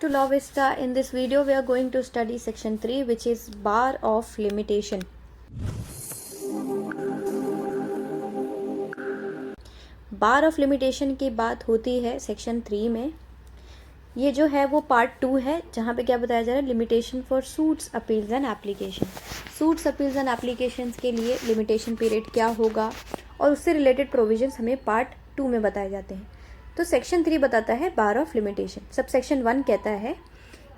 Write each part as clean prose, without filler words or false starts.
To Law Vista. In this video we are going to study section 3, which is bar of limitation. Bar of limitation की बात होती है section 3 में। ये जो है वो पार्ट 2 है, जहाँ पे क्या बताया जा रहा है, limitation for suits, appeals and application. Suits, appeals and applications के लिए लिमिटेशन पीरियड क्या होगा और उससे रिलेटेड प्रोविजंस हमें पार्ट 2 में बताए जाते हैं। तो सेक्शन 3 बताता है bar of limitation. Sub section 1 कहता है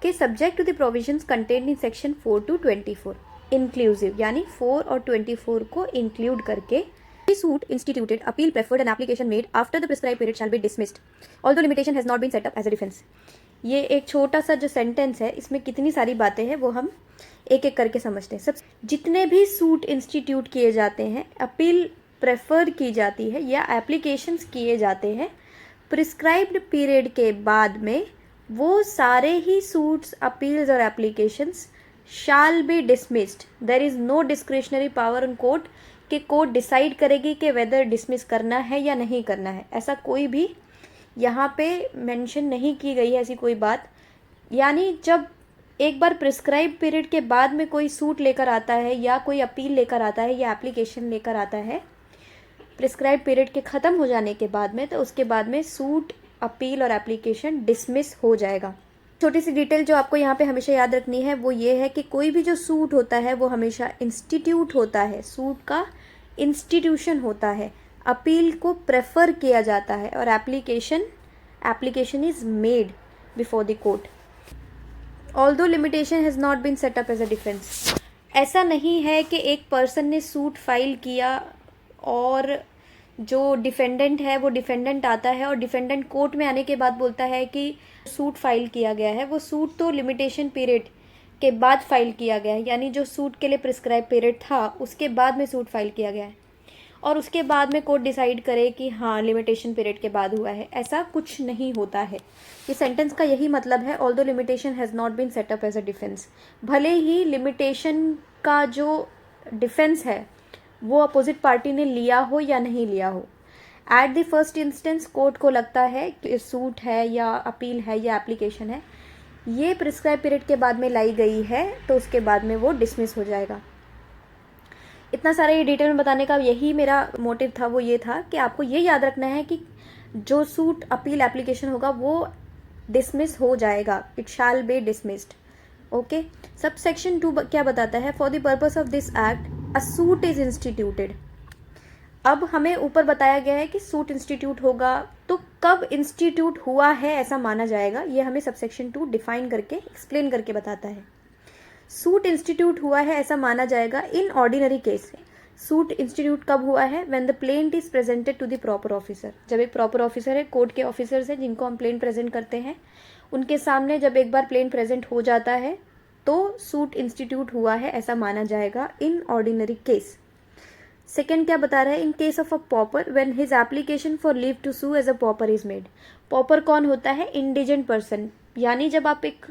कि subject to the provisions contained in section 4 to 24 inclusive, यानी 4 और 24 को इंक्लूड करके suit instituted, appeal preferred and application made after the prescribed period shall be dismissed, although limitation has not been set up as a defense. ये एक छोटा सा जो sentence है, इसमें कितनी सारी बातें हैं वो हम एक एक करके समझते हैं। सब जितने भी सूट इंस्टीट्यूट किए जाते हैं, अपील प्रेफर की जाती है या एप्लीकेशंस किए जाते हैं प्रिस्क्राइब्ड पीरियड के बाद में, वो सारे ही सूट्स, अपील्स और applications shall be dismissed. There is no discretionary power on court कि कोर्ट डिसाइड करेगी कि वेदर डिसमिस करना है या नहीं करना है। ऐसा कोई भी यहाँ पे मेंशन नहीं की गई है ऐसी कोई बात। यानी जब एक बार प्रिस्क्राइब पीरियड के बाद में कोई सूट लेकर आता है या कोई अपील लेकर आता है या एप्लीकेशन लेकर आता है प्रिस्क्राइब पीरियड के ख़त्म हो जाने के बाद में, तो उसके बाद में सूट, अपील और एप्लीकेशन डिसमिस हो जाएगा। छोटी सी डिटेल जो आपको यहाँ पे हमेशा याद रखनी है वो ये है कि कोई भी जो सूट होता है वो हमेशा इंस्टीट्यूट होता है, सूट का इंस्टीट्यूशन होता है, अपील को प्रेफर किया जाता है और application is made before the court. Although limitation has not been set up as a defence. ऐसा नहीं है कि एक पर्सन ने सूट फाइल किया और जो डिफेंडेंट है वो डिफेंडेंट आता है और डिफेंडेंट कोर्ट में आने के बाद बोलता है कि सूट फाइल किया गया है। वो सूट तो लिमिटेशन पीरियड के बाद फाइल किया गया है, यानी जो सूट के लिए प्रिस्क्राइब पीरियड था उसके बाद में सूट फाइल किया गया है और उसके बाद में कोर्ट डिसाइड करे कि हाँ लिमिटेशन पीरियड के बाद हुआ है। ऐसा कुछ नहीं होता है। ये सेंटेंस का यही मतलब है, although limitation has not been set up as a defence. भले ही लिमिटेशन का जो डिफेंस है वो अपोजिट पार्टी ने लिया हो या नहीं लिया हो, at the first instance court को लगता है कि सूट है या अपील है या एप्लीकेशन है, ये प्रिस्क्राइब पीरियड के बाद में लाई गई है, तो उसके बाद में वो डिसमिस हो जाएगा। इतना सारा ये डिटेल में बताने का यही मेरा मोटिव था, वो ये था कि आपको ये याद रखना है कि जो सूट, अपील, एप्लीकेशन होगा वो डिसमिस हो जाएगा, it shall be dismissed. Okay. Sub section 2 क्या बताता है, for the purpose of this act a suit is instituted. अब हमें ऊपर बताया गया है कि सूट इंस्टीट्यूट होगा, तो कब इंस्टीट्यूट हुआ है ऐसा माना जाएगा, ये हमें सबसेक्शन 2 डिफाइन करके, एक्सप्लेन करके बताता है। सूट इंस्टीट्यूट हुआ है ऐसा माना जाएगा in ordinary case. Suit institute कब हुआ है, when the plaint is presented to the proper officer. जब एक प्रॉपर ऑफिसर है, कोर्ट के ऑफिसर्स हैं जिनको हम प्लेंट प्रेजेंट करते हैं, उनके सामने जब एक बार प्लेंट प्रेजेंट हो जाता है तो सूट इंस्टीट्यूट हुआ है ऐसा माना जाएगा इन ऑर्डिनरी केस। सेकेंड क्या बता रहा है, in case of a pauper when his application for leave to sue as a pauper is made. Pauper कौन होता है, इंडिजेंट पर्सन। यानी जब आप एक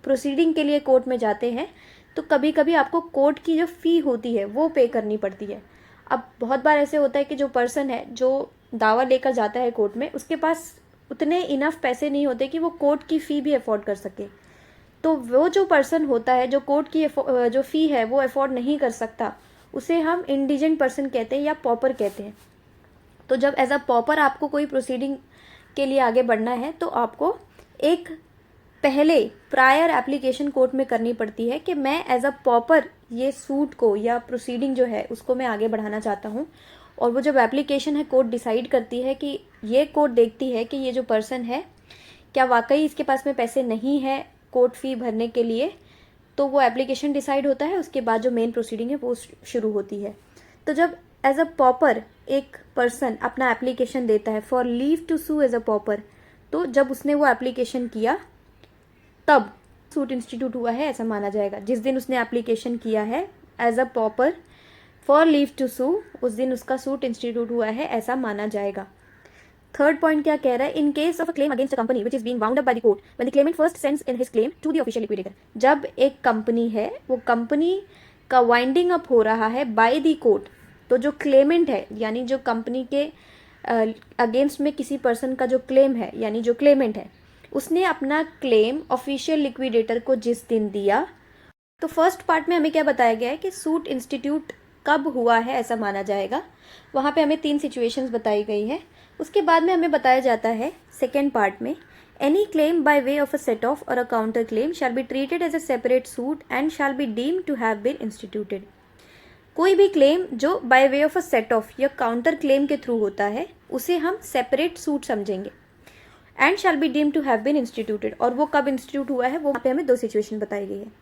प्रोसीडिंग के लिए कोर्ट में जाते हैं तो कभी कभी आपको कोर्ट की जो फ़ी होती है वो पे करनी पड़ती है। अब बहुत बार ऐसे होता है कि जो पर्सन है जो दावा लेकर जाता है कोर्ट में, उसके पास उतने इनफ पैसे नहीं होते कि वो कोर्ट की फ़ी भी अफोर्ड कर सके। तो वो जो पर्सन होता है जो कोर्ट की जो फ़ी है वो अफोर्ड नहीं कर सकता, उसे हम इंडिजेंट पर्सन कहते हैं या पॉपर कहते हैं। तो जब एज अ पॉपर आपको कोई प्रोसीडिंग के लिए आगे बढ़ना है तो आपको एक पहले प्रायर एप्लीकेशन कोर्ट में करनी पड़ती है कि मैं एज अ पॉपर ये सूट को या प्रोसीडिंग जो है उसको मैं आगे बढ़ाना चाहता हूँ। और वो जब एप्लीकेशन है कोर्ट डिसाइड करती है कि ये कोर्ट देखती है कि ये जो पर्सन है क्या वाकई इसके पास में पैसे नहीं है कोर्ट फ़ी भरने के लिए, तो वो एप्लीकेशन डिसाइड होता है, उसके बाद जो मेन प्रोसीडिंग है वो शुरू होती है। तो जब एज अ पॉपर एक पर्सन अपना एप्लीकेशन देता है for leave to sue as a pauper, तो जब उसने वो एप्लीकेशन किया तब सूट इंस्टीट्यूट हुआ है ऐसा माना जाएगा। जिस दिन उसने एप्लीकेशन किया है as a pauper for leave to sue, उस दिन उसका सूट इंस्टीट्यूट हुआ है ऐसा माना जाएगा। थर्ड पॉइंट क्या कह रहा है, in case of a claim against a company which is being wound up by the court when the claimant first sends in his claim to the official liquidator. जब एक कंपनी है, वो company का winding up हो रहा है bye the court, तो जो क्लेमेंट है यानी जो कंपनी के अगेंस्ट में किसी पर्सन का जो क्लेम है यानी जो क्लेमेंट है, उसने अपना क्लेम ऑफिशियल लिक्विडेटर को जिस दिन दिया, तो फर्स्ट पार्ट में हमें क्या बताया गया है कि सूट इंस्टीट्यूट कब हुआ है ऐसा माना जाएगा। वहाँ पे हमें 3 सिचुएशंस बताई गई है। उसके बाद में हमें बताया जाता है सेकेंड पार्ट में, any claim by way of a set off और a counter claim shall be treated as a separate suit and shall be deemed to have been instituted. कोई भी क्लेम जो by way of a set off या counter claim के through होता है उसे हम सेपरेट सूट समझेंगे, and shall be deemed to have been instituted. और वो कब इंस्टीट्यूट हुआ है वो यहाँ पे हमें 2 सिचुएशन बताई गई है।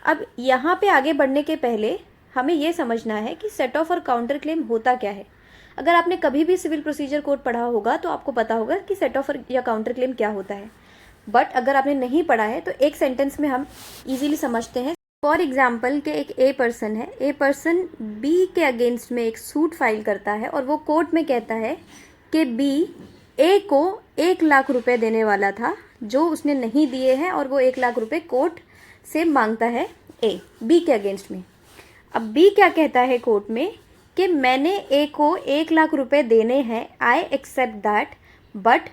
अब यहाँ पे आगे बढ़ने के पहले हमें ये समझना है कि सेट ऑफ और काउंटर क्लेम होता क्या है। अगर आपने कभी भी सिविल प्रोसीजर कोड पढ़ा होगा तो आपको पता होगा कि सेट ऑफ या काउंटर क्लेम क्या होता है, बट अगर आपने नहीं पढ़ा है तो एक सेंटेंस में हम इजीली समझते हैं। फॉर एग्जाम्पल के एक ए पर्सन है, ए पर्सन बी के अगेंस्ट में एक सूट फाइल करता है और वो कोर्ट में कहता है कि बी ए को 1 लाख रुपए देने वाला था जो उसने नहीं दिए हैं, और वो 1 लाख रुपए कोर्ट से मांगता है ए बी के अगेंस्ट में। अब बी क्या कहता है कोर्ट में कि मैंने ए को 1 लाख रुपए देने हैं, आई एक्सेप्ट दैट, बट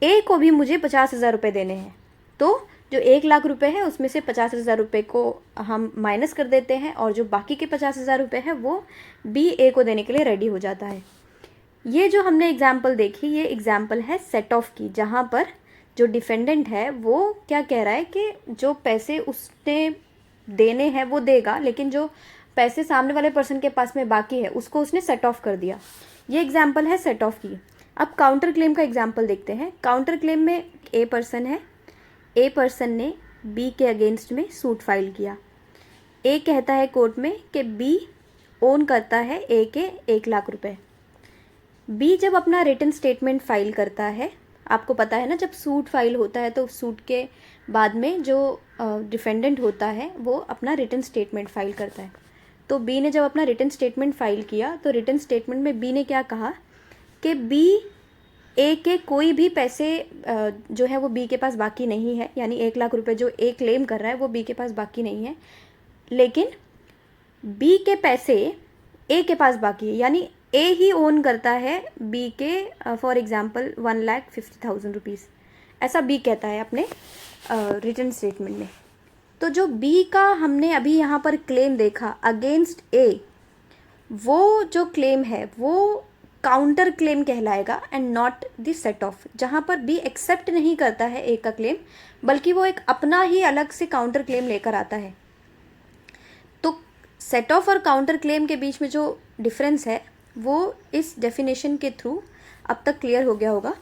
ए को भी मुझे 50,000 रुपये देने हैं। तो जो 1 लाख रुपए है उसमें से 50,000 रुपये को हम माइनस कर देते हैं और जो बाकी के 50,000 रुपये है वो बी ए को देने के लिए रेडी हो जाता है। ये जो हमने एग्जाम्पल देखी, ये एग्जाम्पल है सेट ऑफ की, जहाँ पर जो डिफेंडेंट है वो क्या कह रहा है कि जो पैसे उसने देने हैं वो देगा, लेकिन जो पैसे सामने वाले पर्सन के पास में बाकी है उसको उसने सेट ऑफ कर दिया। ये एग्जाम्पल है सेट ऑफ की। अब काउंटर क्लेम का एग्जाम्पल देखते हैं। काउंटर क्लेम में ए पर्सन है, ए पर्सन ने बी के अगेंस्ट में सूट फाइल किया। ए कहता है कोर्ट में कि बी ओन करता है ए के 1 लाख रुपए। बी जब अपना रिटन स्टेटमेंट फाइल करता है, आपको पता है ना जब सूट फाइल होता है तो सूट के बाद में जो डिफेंडेंट होता है वो अपना रिटन स्टेटमेंट फाइल करता है। तो बी ने जब अपना रिटन स्टेटमेंट फाइल किया तो रिटन स्टेटमेंट में बी ने क्या कहा कि बी ए के कोई भी पैसे जो है वो बी के पास बाकी नहीं है, यानी 1 लाख रुपए जो ए क्लेम कर रहा है वो बी के पास बाकी नहीं है, लेकिन बी के पैसे ए के पास बाकी है, यानी ए ही ओन करता है बी के फॉर एग्जांपल 1,50,000 रुपीज़, ऐसा बी कहता है अपने रिटन स्टेटमेंट में। तो जो बी का हमने अभी यहाँ पर क्लेम देखा अगेंस्ट ए, वो जो क्लेम है वो काउंटर क्लेम कहलाएगा and not the set of, जहाँ पर बी एक्सेप्ट नहीं करता है ए का क्लेम, बल्कि वो एक अपना ही अलग से काउंटर क्लेम लेकर आता है। तो सेट ऑफ और काउंटर क्लेम के बीच में जो डिफरेंस है वो इस डेफिनेशन के थ्रू अब तक क्लियर हो गया होगा।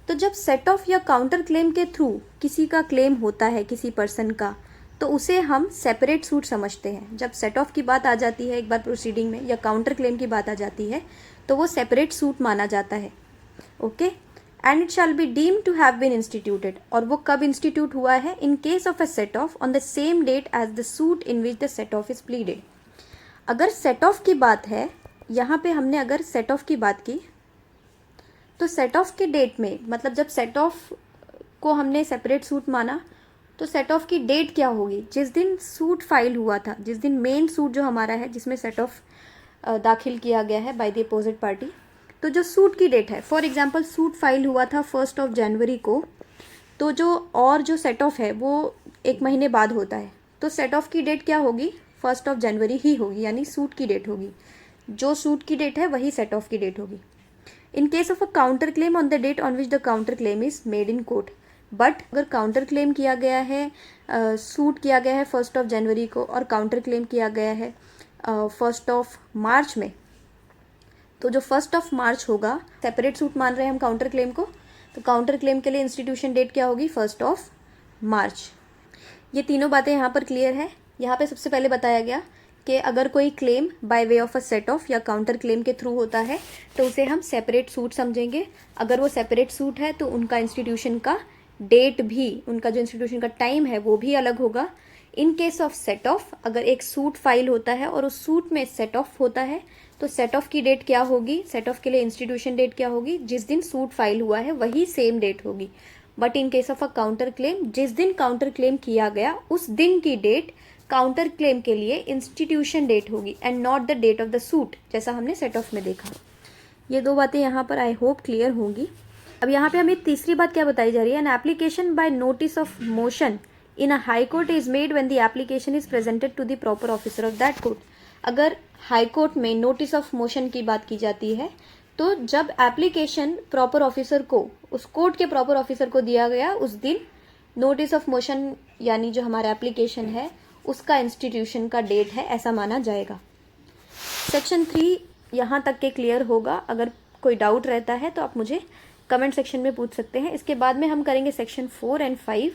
तो जब सेट ऑफ या काउंटर क्लेम के थ्रू किसी का क्लेम होता है किसी पर्सन का, तो उसे हम सेपरेट सूट समझते हैं। जब सेट ऑफ की बात आ जाती है एक बार प्रोसीडिंग में, या काउंटर क्लेम की बात आ जाती है, तो वो सेपरेट सूट माना जाता है। Okay, and it shall be deemed to have been instituted. और वो कब इंस्टीट्यूट हुआ है? In case of a set off on the same date as the suit in which the set off is pleaded. अगर set off की बात है, यहाँ पे हमने अगर सेट ऑफ की बात की, तो सेट ऑफ के डेट में, मतलब जब सेट ऑफ को हमने सेपरेट सूट माना, तो सेट ऑफ की डेट क्या होगी? जिस दिन सूट फाइल हुआ था, जिस दिन मेन सूट जो हमारा है जिसमें सेट ऑफ दाखिल किया गया है बाय द अपोजिट पार्टी, तो जो सूट की डेट है, फॉर एग्जांपल सूट फाइल हुआ था 1 जनवरी को, तो जो सेट ऑफ है वो 1 महीने बाद होता है, तो सेट ऑफ की डेट क्या होगी? 1 जनवरी ही होगी, यानी सूट की डेट होगी। जो सूट की डेट है वही सेट ऑफ की डेट होगी। In case of a counter claim on the date on which the counter claim is made in court. But अगर काउंटर क्लेम किया गया है, सूट किया गया है 1 जनवरी को और काउंटर क्लेम किया गया है 1 मार्च में, तो जो 1 मार्च होगा, सेपरेट सूट मान रहे हैं हम काउंटर क्लेम को, तो काउंटर क्लेम के लिए इंस्टीट्यूशन डेट क्या होगी? 1 मार्च। ये तीनों बातें यहाँ पर क्लियर है। यहाँ पे सबसे पहले बताया गया कि अगर कोई claim by way of a set off या काउंटर क्लेम के थ्रू होता है तो उसे हम सेपरेट सूट समझेंगे। अगर वो सेपरेट सूट है तो उनका इंस्टीट्यूशन का डेट भी, उनका जो इंस्टीट्यूशन का टाइम है वो भी अलग होगा। इन केस ऑफ सेट ऑफ, अगर एक सूट फाइल होता है और उस सूट में सेट ऑफ होता है, तो सेट ऑफ की डेट क्या होगी? सेट ऑफ के लिए इंस्टीट्यूशन डेट क्या होगी? जिस दिन सूट फाइल हुआ है वही सेम डेट होगी। But in case of a counter claim, जिस दिन काउंटर क्लेम किया गया उस दिन की डेट काउंटर क्लेम के लिए इंस्टीट्यूशन डेट होगी and not the date of the suit, जैसा हमने सेट ऑफ में देखा। ये 2 बातें यहाँ पर आई होप क्लियर होंगी। अब यहाँ पे हमें तीसरी बात क्या बताई जा रही है, an application by notice of motion in a high court is made when the application is presented to the proper officer of that court. अगर हाई कोर्ट में नोटिस ऑफ मोशन की बात की जाती है तो जब एप्लीकेशन प्रॉपर ऑफिसर को, उस कोर्ट के प्रॉपर ऑफिसर को दिया गया, उस दिन नोटिस ऑफ मोशन यानी जो हमारा एप्लीकेशन है उसका इंस्टीट्यूशन का डेट है, ऐसा माना जाएगा। सेक्शन 3 यहाँ तक के क्लियर होगा। अगर कोई डाउट रहता है तो आप मुझे कमेंट सेक्शन में पूछ सकते हैं। इसके बाद में हम करेंगे सेक्शन 4 एंड 5।